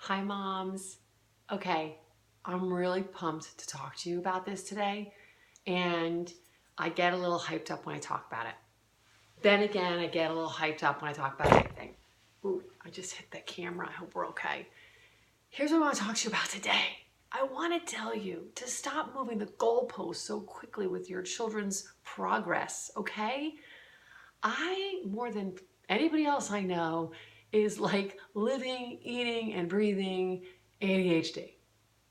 Hi, moms. Okay, I'm really pumped to talk to you about this today, and I get a little hyped up when I talk about it. Then again, I get a little hyped up when I talk about anything. Ooh, I just hit the camera. I hope we're okay. Here's what I want to talk to you about today. I want to tell you to stop moving the goalposts so quickly with your children's progress, okay? More than anybody else I know, is like living, eating, and breathing ADHD.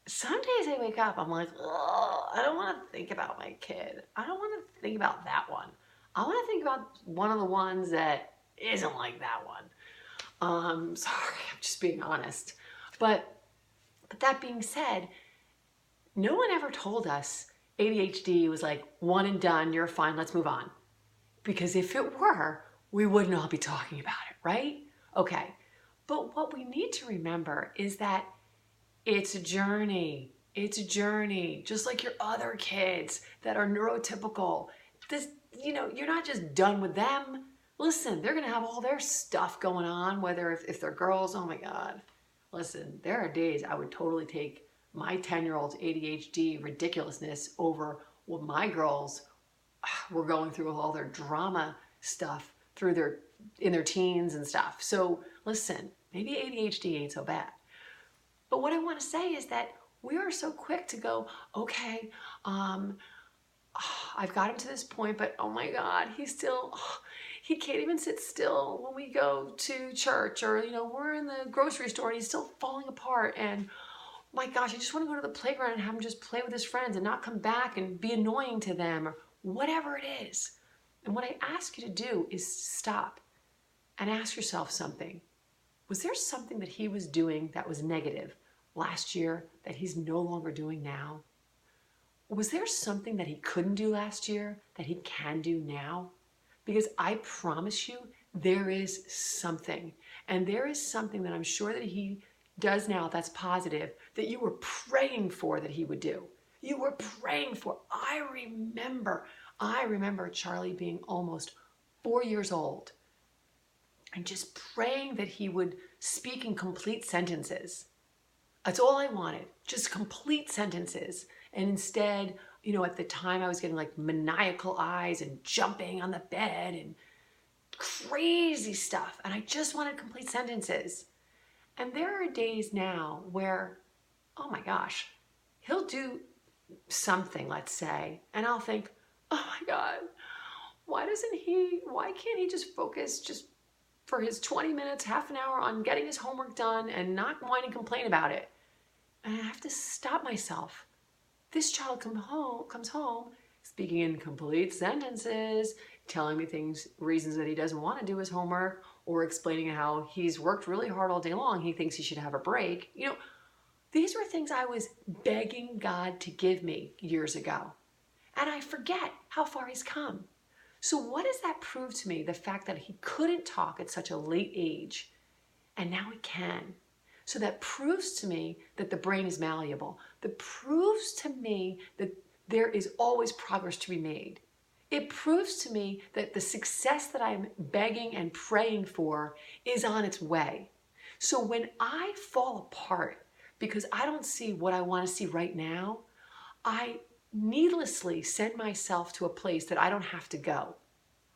Some days I wake up, I'm like, oh, I don't want to think about my kid. I don't want to think about that one. I want to think about one of the ones that isn't like that one. Sorry, I'm just being honest. But that being said, no one ever told us ADHD was like one and done, you're fine, let's move on. Because if it were, we wouldn't all be talking about it, right? Okay. But what we need to remember is that it's a journey. It's a journey, just like your other kids that are neurotypical. This, you're not just done with them. Listen, they're going to have all their stuff going on, whether if they're girls, oh my God. Listen, there are days I would totally take my 10-year-old's ADHD ridiculousness over what my girls were going through with all their drama stuff in their teens and stuff. So listen, maybe ADHD ain't so bad. But what I want to say is that we are so quick to go, okay, I've got him to this point, but oh my God, he can't even sit still when we go to church, or, we're in the grocery store and he's still falling apart. And my gosh, I just want to go to the playground and have him just play with his friends and not come back and be annoying to them, or whatever it is. And what I ask you to do is stop and ask yourself something. Was there something that he was doing that was negative last year that he's no longer doing now? Was there something that he couldn't do last year that he can do now? Because I promise you, there is something. And there is something that I'm sure that he does now that's positive, that you were praying for that he would do. You were praying for. I remember Charlie being almost 4 years old and just praying that he would speak in complete sentences. That's all I wanted, just complete sentences. And instead, at the time I was getting like maniacal eyes and jumping on the bed and crazy stuff. And I just wanted complete sentences. And there are days now where, oh my gosh, he'll do something, let's say, and I'll think, oh my God, why can't he just focus just for his 20 minutes, half an hour on getting his homework done and not whine and complain about it? And I have to stop myself. This child comes home speaking in complete sentences, telling me reasons that he doesn't want to do his homework, or explaining how he's worked really hard all day long. He thinks he should have a break. These were things I was begging God to give me years ago. And I forget how far he's come. So what does that prove to me? The fact that he couldn't talk at such a late age, and now he can. So that proves to me that the brain is malleable. That proves to me that there is always progress to be made. It proves to me that the success that I'm begging and praying for is on its way. So when I fall apart because I don't see what I want to see right now, I needlessly send myself to a place that I don't have to go.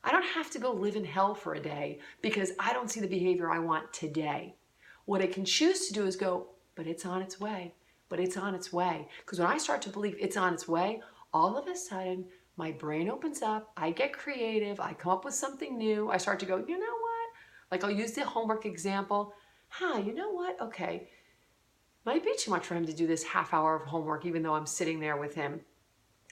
I don't have to go live in hell for a day because I don't see the behavior I want today. What I can choose to do is go, but it's on its way, but it's on its way. Because when I start to believe it's on its way, all of a sudden, my brain opens up, I get creative, I come up with something new, I start to go, you know what? Like I'll use the homework example. You know what? Okay, might be too much for him to do this half hour of homework, even though I'm sitting there with him.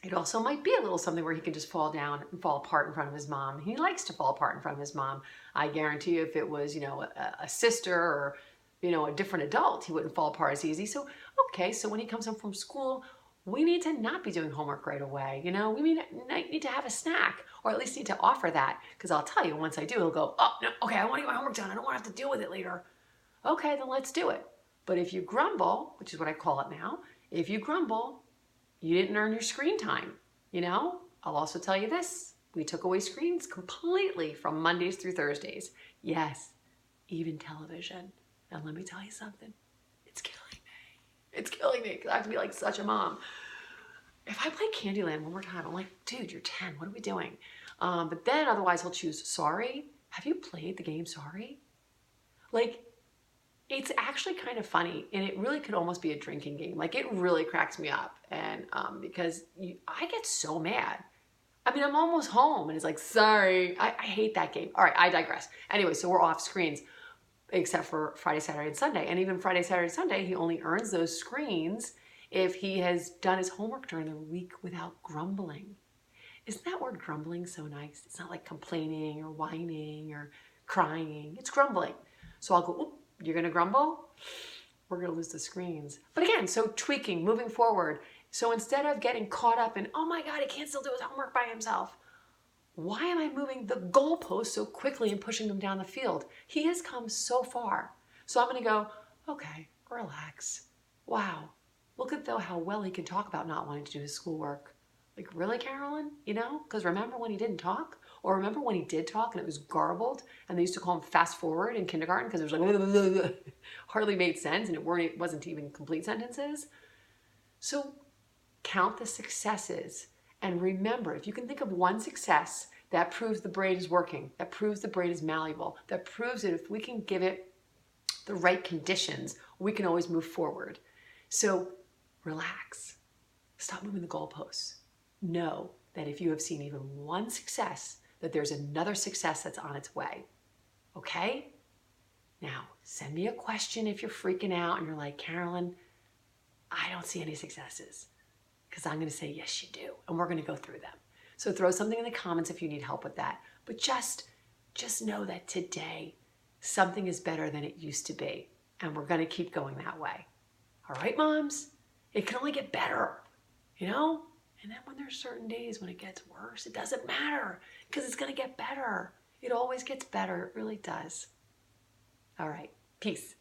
It also might be a little something where he can just fall down and fall apart in front of his mom. He likes to fall apart in front of his mom. I guarantee you if it was, a sister or, a different adult, he wouldn't fall apart as easy. So, okay, so when he comes home from school, we need to not be doing homework right away. We need to have a snack, or at least need to offer that. Because I'll tell you, once I do, he'll go, oh, no, okay, I want to get my homework done. I don't want to have to deal with it later. Okay, then let's do it. But if you grumble, which is what I call it now, if you grumble, you didn't earn your screen time. I'll also tell you this. We took away screens completely from Mondays through Thursdays. Yes, even television. And let me tell you something. It's It's killing me because I have to be like such a mom. If I play Candyland one more time, I'm like, dude, you're 10. What are we doing? But then otherwise he'll choose Sorry. Have you played the game Sorry? Like, it's actually kind of funny, and it really could almost be a drinking game. Like, it really cracks me up, and because I get so mad. I mean, I'm almost home, and it's like, sorry. I hate that game. All right, I digress. Anyway, so we're off screens, except for Friday, Saturday, and Sunday. And even Friday, Saturday, and Sunday, he only earns those screens if he has done his homework during the week without grumbling. Isn't that word grumbling so nice? It's not like complaining or whining or crying. It's grumbling. So I'll go, oop, you're going to grumble? We're going to lose the screens. But again, so tweaking, moving forward. So instead of getting caught up in, oh my God, he can't still do his homework by himself. Why am I moving the goalpost so quickly and pushing him down the field? He has come so far. So I'm going to go, okay, relax. Wow, look at though how well he can talk about not wanting to do his schoolwork. Like, really, Carolyn? You know, because remember when he didn't talk? Or remember when he did talk and it was garbled and they used to call him fast forward in kindergarten because it was like blah, blah, blah, blah. Hardly made sense and it wasn't even complete sentences. So count the successes and remember, if you can think of one success that proves the brain is working, that proves the brain is malleable, that proves that if we can give it the right conditions, we can always move forward. So relax. Stop moving the goalposts. Know that if you have seen even one success, that there's another success that's on its way. Okay? Now, send me a question if you're freaking out and you're like, Carolyn, I don't see any successes. Because I'm going to say, yes, you do. And we're going to go through them. So throw something in the comments if you need help with that. But just know that today, something is better than it used to be. And we're going to keep going that way. All right, moms? It can only get better, you know? And then when there's certain days when it gets worse, it doesn't matter because it's going to get better. It always gets better. It really does. All right. Peace.